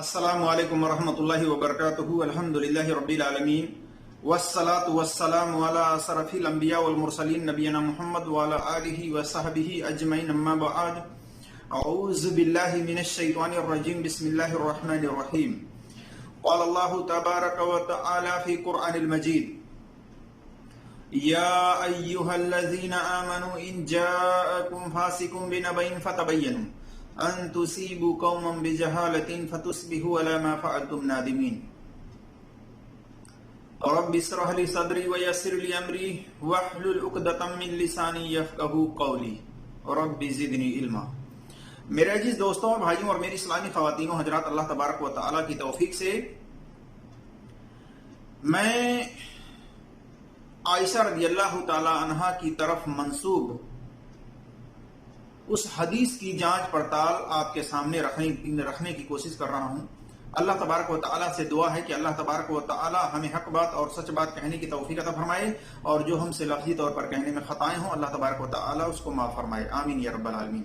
السلام علیکم ورحمۃ اللہ وبرکاتہ الحمدللہ رب العالمین والصلاة والسلام علی اشرف الانبیاء والمرسلین نبینا محمد وعلی آلہ وصحبہ اجمعین اما بعد اعوذ باللہ من الشیطان الرجیم بسم اللہ الرحمن الرحیم قال اللہ تبارک وتعالی فی قرآن المجید یا ایہا الذین آمنوا ان جاءکم فاسق بنبأ فتبینوا ان تصیبوا قوما بجہالۃ فتصبحوا علی ما فعلتم نادمین رب اشرح لی صدری ویسر لی امری واحلل عقدۃ من لسانی یفقہوا قولی رب زدنی علما۔ میرے عزیز دوستوں اور بھائیوں اور میری اسلامی خواتین و حضرات، اللہ تبارک و تعالیٰ کی توفیق سے میں عائشہ رضی اللہ تعالی عنہا کی طرف منسوب اس حدیث کی جانچ پڑتال آپ کے سامنے رکھنے کی کوشش کر رہا ہوں۔ اللہ تبارک و تعالیٰ سے دعا ہے کہ اللہ تبارک و تعالیٰ ہمیں حق بات اور سچ بات کہنے کی توفیق عطا فرمائے، اور جو ہم سے لفظی طور پر کہنے میں خطائیں ہوں اللہ تبارک و تعالیٰ اس کو معاف فرمائے، آمین یا رب العالمین۔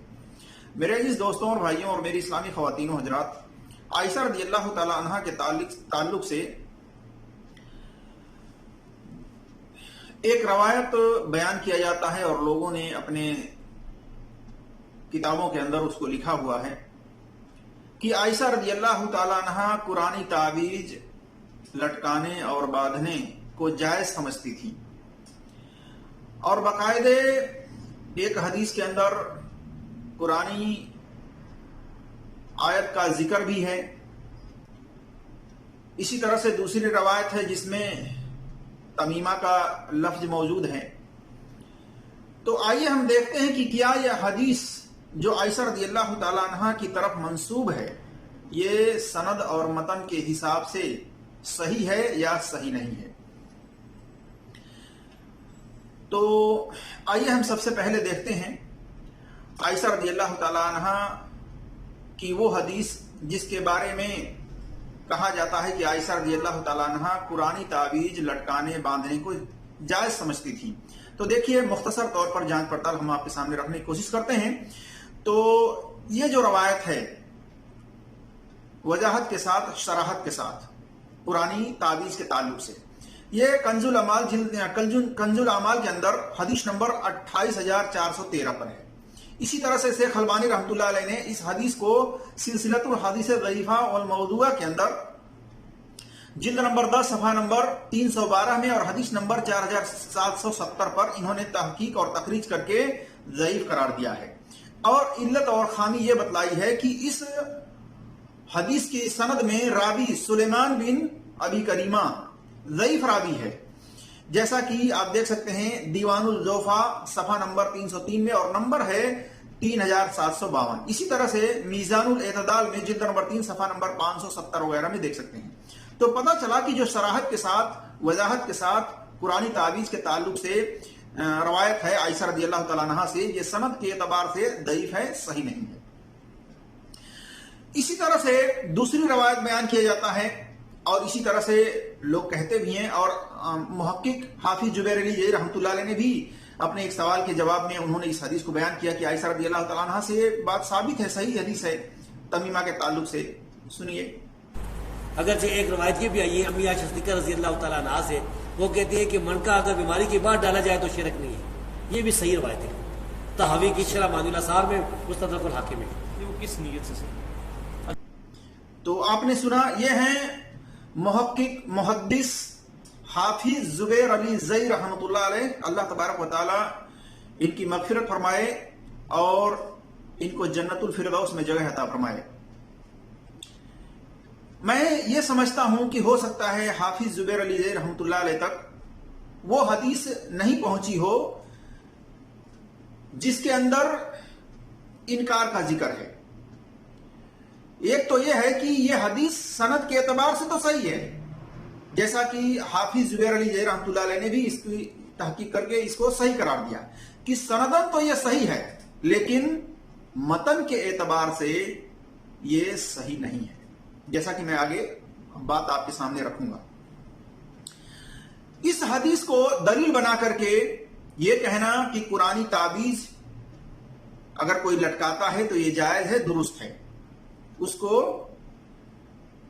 میرے عزیز دوستوں اور بھائیوں اور میری اسلامی خواتین و حضرات، عائشہ رضی اللہ تعالی عنہا کے تعلق سے ایک روایت بیان کیا جاتا ہے اور لوگوں نے اپنے کتابوں کے اندر اس کو لکھا ہوا ہے کہ عائشہ رضی اللہ تعالی عنہا قرآنی تعویذ لٹکانے اور باندھنے کو جائز سمجھتی تھی، اور باقاعدہ ایک حدیث کے اندر قرآنی آیت کا ذکر بھی ہے۔ اسی طرح سے دوسری روایت ہے جس میں تمیمہ کا لفظ موجود ہے۔ تو آئیے ہم دیکھتے ہیں کہ کیا یہ حدیث جو عائشہ رضی اللہ تعالی عنہا کی طرف منسوب ہے یہ سند اور متن کے حساب سے صحیح ہے یا صحیح نہیں ہے۔ تو آئیے ہم سب سے پہلے دیکھتے ہیں عائشہ رضی اللہ تعالی عنہا کی وہ حدیث جس کے بارے میں کہا جاتا ہے کہ عائشہ رضی اللہ تعالی عنہا قرآنی تعویذ لٹکانے باندھنے کو جائز سمجھتی تھی۔ تو دیکھیے مختصر طور پر جانچ پڑتال ہم آپ کے سامنے رکھنے کی کوشش کرتے ہیں۔ تو یہ جو روایت ہے وضاحت کے ساتھ شراحت کے ساتھ قرآنی تعویذ کے تعلق سے، یہ کنز الاعمال کے اندر حدیث نمبر 28413 پر ہے۔ اسی طرح سے شیخ البانی رحمۃ اللہ علیہ نے اس حدیث کو سلسلۃ الحدیث ضعیفہ والموضوعہ کے اندر جلد نمبر 10 صفحہ نمبر 312 میں اور حدیث نمبر 4770 پر انہوں نے تحقیق اور تخریج کر کے ضعیف قرار دیا ہے، اور علت اور خامی یہ بتلائی ہے کہ اس حدیث کی سند میں راوی سلیمان بن ابی کریمہ ضعیف راوی ہے، جیسا کہ آپ دیکھ سکتے ہیں دیوان الضعفاء صفحہ نمبر 303 میں اور نمبر ہے 3752۔ اسی طرح سے میزان الاعتدال میں جلد نمبر 3 صفحہ نمبر 570 وغیرہ میں دیکھ سکتے ہیں۔ تو پتہ چلا کہ جو صراحت کے ساتھ وضاحت کے ساتھ قرآنی تعویذ کے تعلق سے روایت ہے عائشہ رضی اللہ تعالیٰ عنہا سے، یہ سند کے اعتبار سے ضعیف ہے، صحیح نہیں ہے۔ اسی طرح سے دوسری روایت بیان کیا جاتا ہے، اور اسی طرح سے لوگ کہتے بھی ہیں، اور محقق حافظ جبیر علی جیئی رحمۃ اللہ علیہ نے بھی اپنے ایک سوال کے جواب میں انہوں نے اس حدیث کو بیان کیا کہ عائشہ رضی اللہ تعالیٰ عنہا سے بات ثابت ہے، صحیح حدیث ہے تمیمہ کے تعلق سے۔ سنیے، اگرچہ ایک روایت یہ بھی آئی ہے امی عائشہ صدیقہ رضی اللہ تعالیٰ عنہا سے، وہ کہتی ہے کہ منکا اگر بیماری کے بعد ڈالا جائے تو شرک نہیں ہے۔ یہ بھی صحیح روایت ہے، تحوی کی شرح مانی الآثار میں مستدرک الحاکم میں۔ وہ کس نیت سے؟ تو آپ نے سنا، یہ ہیں محقق محدث حافظ زبیر علی زئی رحمۃ اللہ علیہ، اللہ تبارک و تعالی ان کی مغفرت فرمائے اور ان کو جنت الفردوس میں جگہ عطا فرمائے۔ میں یہ سمجھتا ہوں کہ ہو سکتا ہے حافظ زبیر علی زئی رحمۃ اللہ علیہ تک وہ حدیث نہیں پہنچی ہو جس کے اندر انکار کا ذکر ہے۔ ایک تو یہ ہے کہ یہ حدیث سند کے اعتبار سے تو صحیح ہے، جیسا کہ حافظ زبیر علی جیئی رحمۃ اللہ علیہ نے بھی اس کی تحقیق کر کے اس کو صحیح قرار دیا کہ سندن تو یہ صحیح ہے، لیکن متن کے اعتبار سے یہ صحیح نہیں ہے، جیسا کہ میں آگے بات آپ کے سامنے رکھوں گا۔ اس حدیث کو دلیل بنا کر کے یہ کہنا کہ قرآنی تعویذ اگر کوئی لٹکاتا ہے تو یہ جائز ہے، درست ہے، اس کو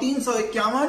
351,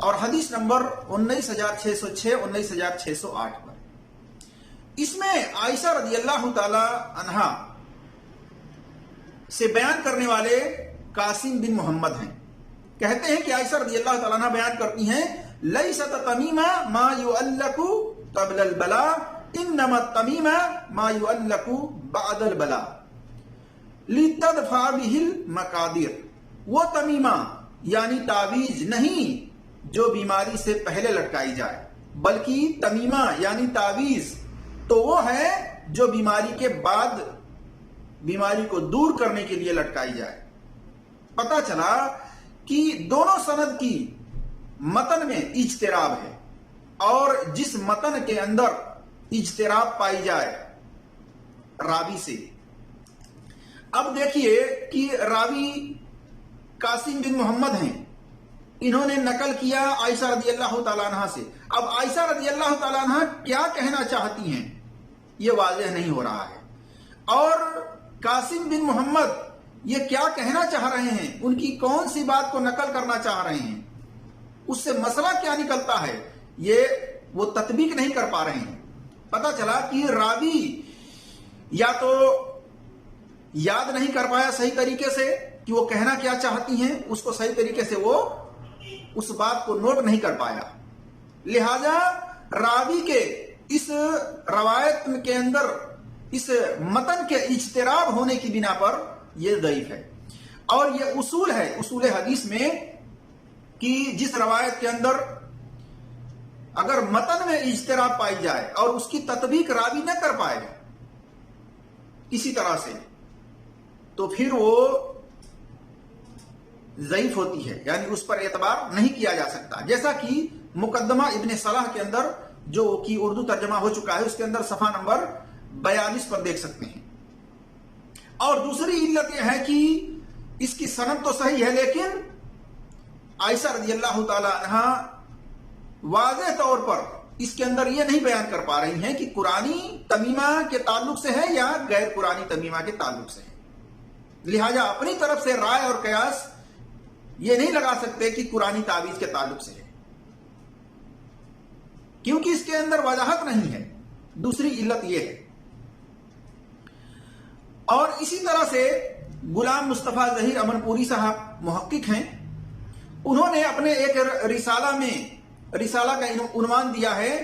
اور حدیث نمبر 19606 19608 پر. اس میں عائشہ رضی اللہ تعالی عنہا سے بیان کرنے والے قاسم بن محمد ہیں. کہتے ہیں کہ عائشہ رضی اللہ تعالیٰ عنہ بیان کرتی ہیں لیست تمیمہ ما یعلق قبل البلاء انما التمیمہ ما یعلق بعد البلاء لتدفع به المقادیر. وہ تمیمہ یعنی تعویذ نہیں جو بیماری سے پہلے لٹکائی جائے، بلکہ تمیمہ یعنی تعویذ تو وہ ہے جو بیماری کے بعد بیماری کو دور کرنے کے لیے لٹکائی جائے. پتہ چلا کہ دونوں سند کی متن میں اجتراب ہے، اور جس متن کے اندر اجتراب پائی جائے راوی سے. اب دیکھیے کہ راوی قاسم بن محمد ہیں، انہوں نے نقل کیا عائشہ رضی اللہ تعالیٰ عنہ سے. اب عائشہ رضی اللہ تعالیٰ عنہ کیا کہنا چاہتی ہیں یہ واضح نہیں ہو رہا ہے، اور قاسم بن محمد یہ کیا کہنا چاہ رہے ہیں، ان کی کون سی بات کو نقل کرنا چاہ رہے ہیں، اس سے مسئلہ کیا نکلتا ہے، یہ وہ تطبیق نہیں کر پا رہے ہیں. پتا چلا کہ راوی یا تو یاد نہیں کر پایا صحیح طریقے سے کہ وہ کہنا کیا چاہتی ہیں، اس کو صحیح طریقے سے وہ اس بات کو نوٹ نہیں کر پایا، لہذا راوی کے اس روایت کے اندر اس متن کے اجتراب ہونے کی بنا پر یہ ضعیف ہے. اور یہ اصول ہے اصول حدیث میں کہ جس روایت کے اندر اگر متن میں اجتراب پائی جائے اور اس کی تطبیق راوی نہ کر پائے کسی طرح سے تو پھر وہ ضعیف ہوتی ہے، یعنی اس پر اعتبار نہیں کیا جا سکتا. جیسا کہ مقدمہ ابن صلاح کے اندر جو کہ اردو ترجمہ ہو چکا ہے، اس کے اندر صفحہ نمبر 42 پر دیکھ سکتے ہیں. اور دوسری علت یہ ہے کہ اس کی سند تو صحیح ہے، لیکن عائشہ رضی اللہ تعالی عنہا واضح طور پر اس کے اندر یہ نہیں بیان کر پا رہی ہیں کہ قرآنی تمیمہ کے تعلق سے ہے یا غیر قرآنی تمیمہ کے تعلق سے ہے. لہذا اپنی طرف سے رائے اور قیاس یہ نہیں لگا سکتے کہ قرآنی تعویذ کے تعلق سے ہے، کیونکہ اس کے اندر وضاحت نہیں ہے. دوسری علت یہ ہے. اور اسی طرح سے غلام مصطفیٰ ظہیر امن پوری صاحب محقق ہیں، انہوں نے اپنے ایک رسالہ کا عنوان دیا ہے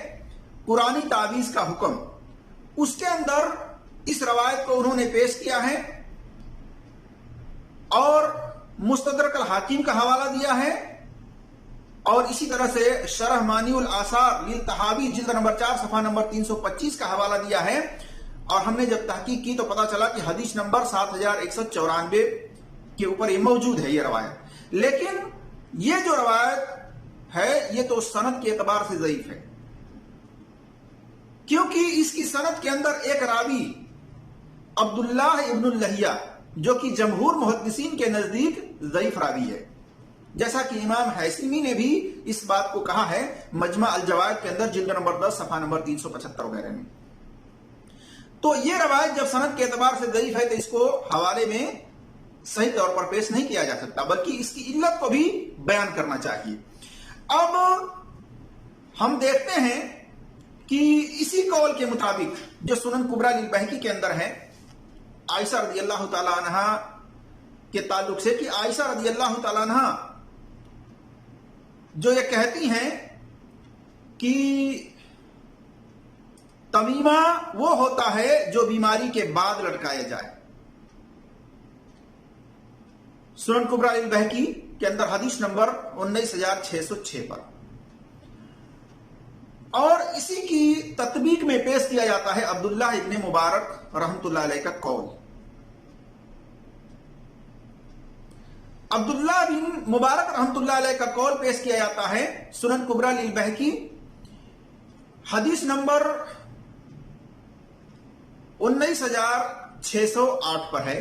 قرآنی تعویذ کا حکم. اس کے اندر اس روایت کو انہوں نے پیش کیا ہے اور مستدرک الحاکم کا حوالہ دیا ہے، اور اسی طرح سے شرح مانی الآثار للطحاوی جلد نمبر 4 صفحہ نمبر 325 کا حوالہ دیا ہے. اور ہم نے جب تحقیق کی تو پتا چلا کہ حدیث نمبر 7194 کے اوپر یہ موجود ہے یہ روایت. لیکن یہ جو روایت ہے یہ تو سند کے اعتبار سے ضعیف ہے، کیونکہ اس کی سند کے اندر ایک راوی عبداللہ ابن اللہیہ جو کہ جمہور محدثین کے نزدیک ضعیف راوی ہے، جیسا کہ امام حیثمی نے بھی اس بات کو کہا ہے مجمع الجوائد کے اندر جلد نمبر 10 صفحہ نمبر 375 وغیرہ میں. تو یہ روایت جب سند کے اعتبار سے ضعیف ہے تو اس کو حوالے میں صحیح طور پر پیش نہیں کیا جا سکتا، بلکہ اس کی علت کو بھی بیان کرنا چاہیے. اب ہم دیکھتے ہیں کہ اسی قول کے مطابق جو سنن کبریٰ للبیہقی کے اندر ہے عائشہ رضی اللہ تعالی عنہ کے تعلق سے، کہ عائشہ رضی اللہ تعالی عنہ جو یہ کہتی ہیں کہ تمیمہ وہ ہوتا ہے جو بیماری کے بعد لٹکایا جائے. سنن کبریٰ للبیہقی کے اندر حدیث نمبر 19606 پر. اور اسی کی تطبیق میں پیش کیا جاتا ہے عبداللہ ابن مبارک رحمۃ اللہ علیہ کا قول. عبداللہ بن مبارک رحمۃ اللہ علیہ کا قول پیش کیا جاتا ہے سنن کبریٰ للبیہقی حدیث نمبر 19608 پر ہے.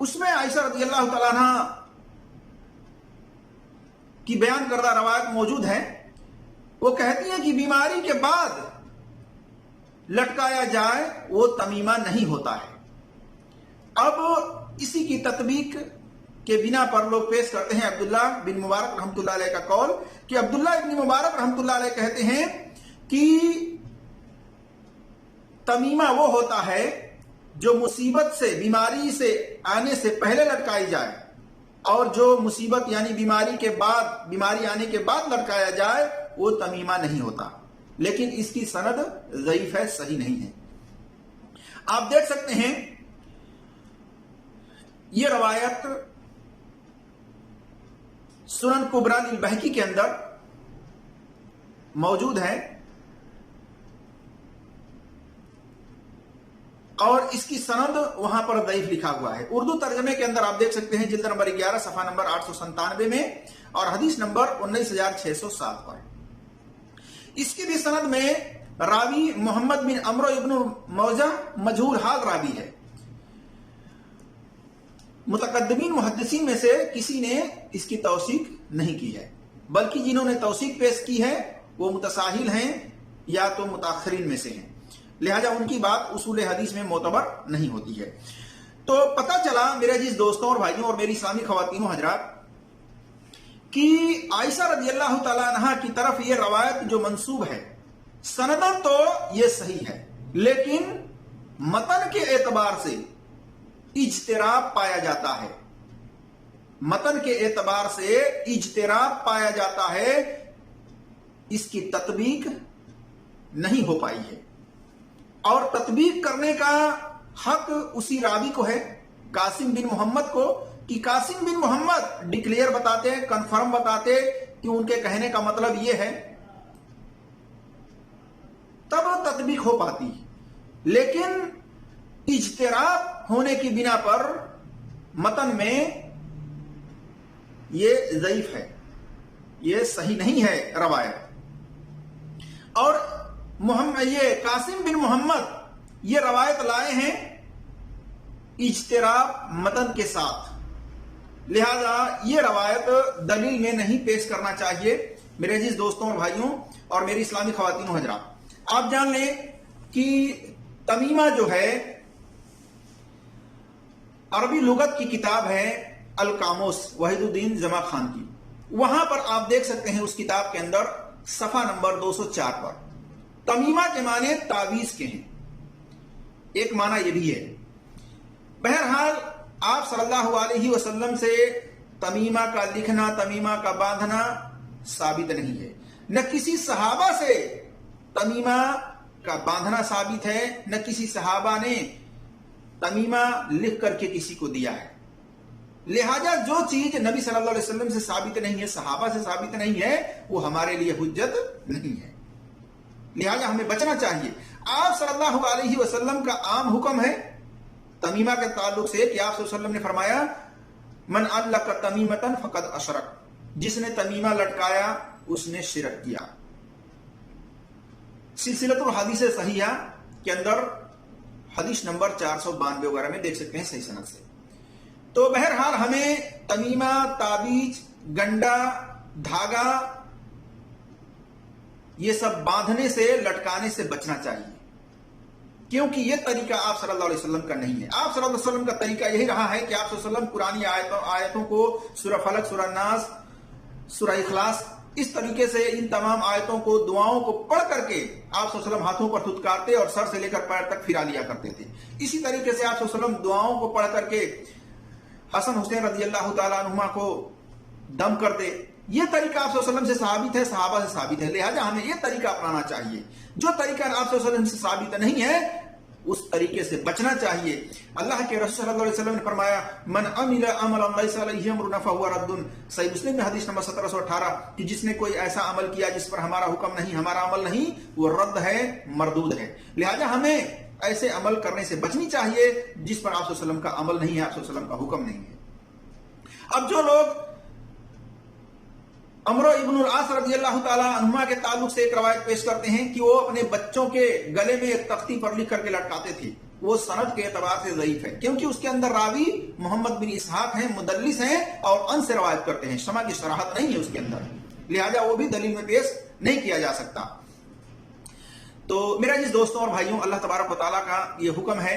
اس میں عائشہ رضی اللہ تعالیٰ عنہ کی بیان کردہ روایت موجود ہے. وہ کہتی ہیں کہ بیماری کے بعد لٹکایا جائے وہ تمیمہ نہیں ہوتا ہے. اب اسی کی تطبیق کے بنا پر لوگ پیش کرتے ہیں عبداللہ بن مبارک رحمتullah علیہ کا قول کہ عبداللہ بن مبارک رحمتullah علیہ کہتے ہیں کہ تمیمہ وہ ہوتا ہے جو مصیبت سے، بیماری سے آنے سے پہلے لٹکائی جائے، اور جو مصیبت یعنی بیماری آنے کے بعد لٹکایا جائے وہ تمیمہ نہیں ہوتا، لیکن اس کی سند ضعیف ہے، صحیح نہیں ہے۔ آپ دیکھ سکتے ہیں یہ روایت سنن کبریٰ للبہقی کے اندر موجود ہے، اور اس کی سند وہاں پر ضعیف لکھا ہوا ہے۔ اردو ترجمے کے اندر آپ دیکھ سکتے ہیں جلد نمبر 11 صفحہ نمبر 897 میں اور حدیث نمبر 19607 پر۔ اس کی بھی سند میں راوی محمد بن عمرو ابن موجہ مجہول حال راوی ہے۔ متقدمین محدثین میں سے کسی نے اس کی توثیق نہیں کی ہے، بلکہ جنہوں نے توثیق پیش کی ہے وہ متساہل ہیں یا تو متاخرین میں سے ہیں، لہذا ان کی بات اصول حدیث میں معتبر نہیں ہوتی ہے۔ تو پتہ چلا میرے عزیز دوستوں اور بھائیوں اور میری اسلامی خواتین و حضرات کہ عائشہ رضی اللہ تعالیٰ عنہا کی طرف یہ روایت جو منسوب ہے سندن تو یہ صحیح ہے، لیکن متن کے اعتبار سے اجتراب پایا جاتا ہے، متن کے اعتبار سے اجتراب پایا جاتا ہے، اس کی تطبیق نہیں ہو پائی ہے، اور تطبیق کرنے کا حق اسی راوی کو ہے، قاسم بن محمد کو، کہ قاسم بن محمد ڈکلیئر بتاتے، کنفرم بتاتے کہ ان کے کہنے کا مطلب یہ ہے، تب تطبیق ہو پاتی۔ لیکن اجتراب ہونے کی بنا پر متن میں یہ ضعیف ہے، یہ صحیح نہیں ہے روایت۔ اور یہ قاسم بن محمد یہ روایت لائے ہیں اجتراب متن کے ساتھ، لہذا یہ روایت دلیل میں نہیں پیش کرنا چاہیے میرے عزیز دوستوں اور بھائیوں اور میری اسلامی خواتین و حضرات۔ آپ جان لیں کہ تمیمہ جو ہے عربی لغت کی کتاب ہے القاموس وحید الدین جمع خان کی، وہاں پر آپ دیکھ سکتے ہیں اس کتاب کے اندر صفحہ نمبر 204 پر تمیمہ کے معنی تعویذ کے ہیں، ایک معنی یہ بھی ہے۔ بہرحال آپ صلی اللہ علیہ وسلم سے تمیمہ کا لکھنا، تمیمہ کا باندھنا ثابت نہیں ہے، نہ کسی صحابہ سے تمیمہ کا باندھنا ثابت ہے، نہ کسی صحابہ نے تمیمہ لکھ کر کے کسی کو دیا ہے، لہذا جو چیز نبی صلی اللہ علیہ وسلم سے ثابت نہیں ہے، صحابہ سے ثابت نہیں ہے، وہ ہمارے لیے حجت نہیں ہے، لہذا ہمیں بچنا چاہیے۔ آپ صلی اللہ علیہ وسلم کا عام حکم ہے تمیمہ کے تعلق سے کہ آپ صلی اللہ علیہ وسلم نے فرمایا من علق تمیمۃ فقد اشرک، جس نے تمیمہ لٹکایا اس نے شرک کیا۔ سلسلۃ الحدیث صحیحہ کے اندر حدیث نمبر 492 وغیرہ میں دیکھ سکتے ہیں صحیح سند سے۔ تو بہرحال ہمیں تمیمہ، تعویذ، گنڈا، دھاگا یہ سب باندھنے سے، لٹکانے سے بچنا چاہیے، کیونکہ یہ طریقہ آپ صلی اللہ علیہ وسلم کا نہیں ہے۔ آپ صلی اللہ علیہ وسلم کا طریقہ یہی رہا ہے کہ آپ صلی اللہ علیہ وسلم قرآنی آیتوں کو سورہ فلق، سورہ ناس، سورہ اخلاص، اس طریقے سے ان تمام آیتوں کو، دعاؤں کو پڑھ کر کے آپ صلی اللہ علیہ وسلم ہاتھوں پر تھتکارتے اور سر سے لے کر پیر تک پھرا لیا کرتے تھے۔ اسی طریقے سے آپ صلی اللہ علیہ وسلم دعاؤں کو پڑھ کر کے حسن حسین رضی اللہ تعالیٰ عنہما کو دم کرتے۔ یہ طریقہ آپ صلی اللہ علیہ وسلم سے ثابت ہے، صحابہ سے ثابت ہے، لہذا ہمیں یہ طریقہ اپنانا چاہیے۔ جو طریقہ آپ صلی اللہ علیہ وسلم سے ثابت نہیں ہے اس طریقے سے بچنا چاہیے۔ اللہ کے رسول صلی اللہ علیہ وسلم نے فرمایا من عمل عملا لیس علیہ امرنا فہو رد، صحیح مسلم میں حدیث نمبر 1718 کہ جس نے کوئی ایسا عمل کیا جس پر ہمارا حکم نہیں، ہمارا عمل نہیں، وہ رد ہے، مردود ہے۔ لہذا ہمیں ایسے عمل کرنے سے بچنی چاہیے جس پر آپ صلی اللہ علیہ وسلم کا عمل نہیں ہے، آپ صلی اللہ علیہ وسلم کا حکم نہیں ہے۔ اب جو لوگ عمرو ابن العاص رضی اللہ تعالیٰ عنہما کے تعلق سے ایک روایت پیش کرتے ہیں کہ وہ اپنے بچوں کے گلے میں ایک تختی پر لکھ کر کے لٹکاتے تھے، وہ سند کے اعتبار سے ضعیف ہے، کیونکہ اس کے اندر راوی محمد بن اسحاق ہیں، مدلس ہیں اور ان سے روایت کرتے ہیں، شمع کی صراحت نہیں ہے اس کے اندر، لہذا وہ بھی دلیل میں پیش نہیں کیا جا سکتا۔ تو میرا جس دوستوں اور بھائیوں، اللہ تبارک و تعالیٰ کا یہ حکم ہے